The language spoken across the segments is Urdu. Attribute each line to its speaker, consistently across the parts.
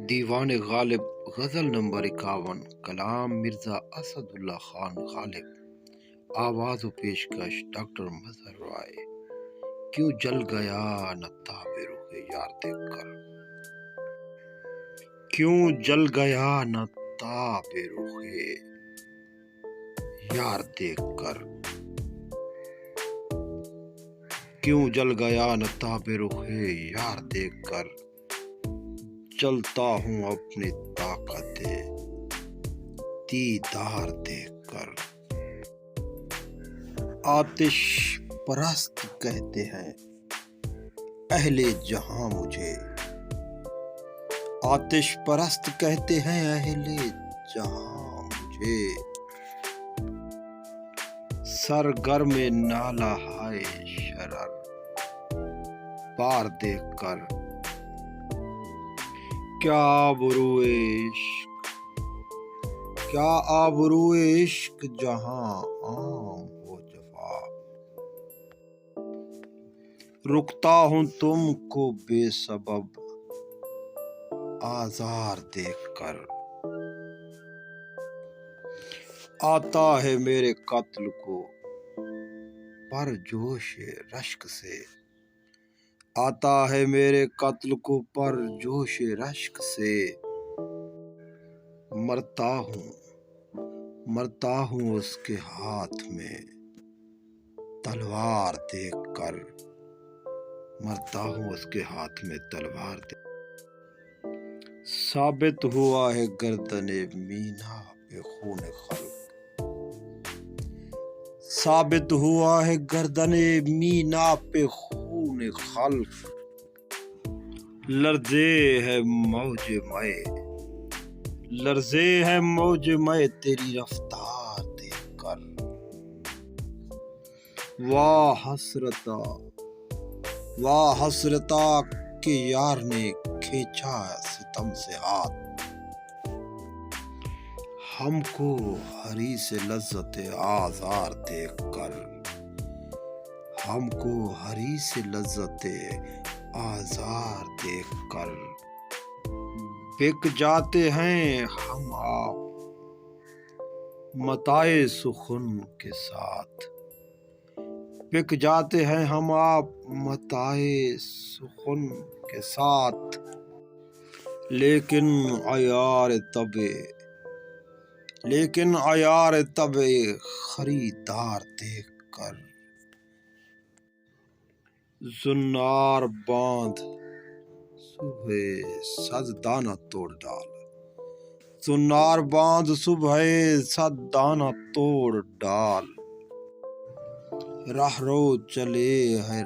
Speaker 1: دیوان غالب غزل نمبر 51 کلام مرزا اسد اللہ خان غالب، آواز و پیشکش ڈاکٹر مظہر رائے۔ کیوں جل گیا نہ تاب رخ یار دیکھ کر، کیوں جل گیا نہ تاب رخ یار دیکھ کر، کیوں جل گیا نہ تاب رخ یار دیکھ کر، چلتا ہوں اپنی طاقت دیدار دیکھ کر۔ آتش پرست کہتے ہیں اہل جہاں مجھے، آتش پرست کہتے ہیں اہل جہاں مجھے، سرگرم نالہ ہائے شرر بار دیکھ کر، کیا آبرو عشق جہاں عام ہو جفا، رکتا ہوں تم کو بے سبب آزار دیکھ کر۔ آتا ہے میرے قتل کو پرجوش رشک سے، آتا ہے میرے قتل کو پرجوش رشک سے، مرتا ہوں اس کے ہاتھ میں تلوار دیکھ کر، مرتا ہوں اس کے ہاتھ میں تلوار دیکھ کر۔ ثابت ہوا ہے گردن مینا پہ خون خلق، ثابت ہوا ہے گردن مینا پہ خون خلق، لرزے ہے موج میں تیری رفتار دیکھ کر، واہ حسرتا کہ یار نے کھینچا ستم سے ہاتھ، ہم کو ہری سے لذت آزار دیکھ کر، ہم کو ہری سے لذت آزار دیکھ کر، بک جاتے ہیں ہم آپ متاع سخن کے ساتھ، بک جاتے ہیں ہم آپ متاع سخن کے ساتھ، لیکن عیار طبع خریدار دیکھ کر، زنار باندھ صبح صد دانہ توڑ ڈال، زنار باندھ صبح صد دانہ توڑ ڈال، رہرو چلے ہے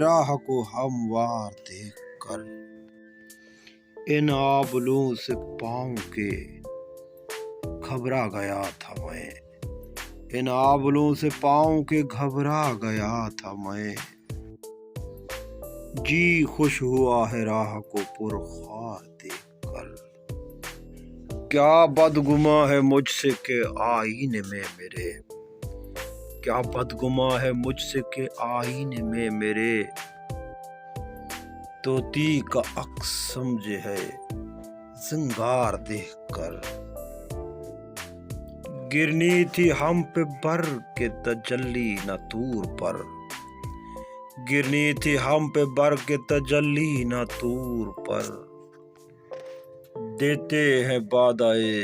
Speaker 1: راہ کو ہموار دیکھ کر، ان آبلوں سے پاؤں کے گھبرا گیا تھا میں، ان آبلوں سے پاؤں کے گھبرا گیا تھا میں، جی خوش ہوا ہے راہ کو پرخار دیکھ کر، کیا بدگماں ہے مجھ سے کہ آئینے میں میرے، کیا بدگماں ہے مجھ سے کہ آئینے میں میرے، طوطی کا عکس سمجھے ہے زنگار دیکھ کر، گرنی تھی ہم پہ بر کے تجلی نہ طور پر، گرنی تھی ہم پہ بر کے تجلی نہ طور پر، دیتے ہیں بادائے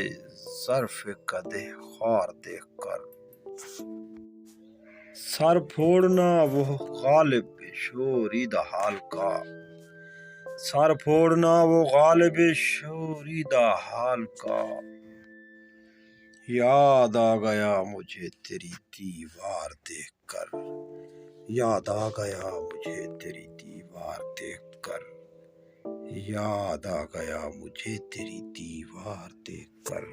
Speaker 1: ظرف قدح خوار دیکھ کر، سر پھوڑنا وہ غالب شوریدہ حال کا، سر پھوڑنا وہ غالب شوریدہ حال کا، یاد آ گیا مجھے تیری دیوار دیکھ کر، یاد آ گیا مجھے تیری دیوار دیکھ کر، یاد آ گیا مجھے تیری دیوار دیکھ کر۔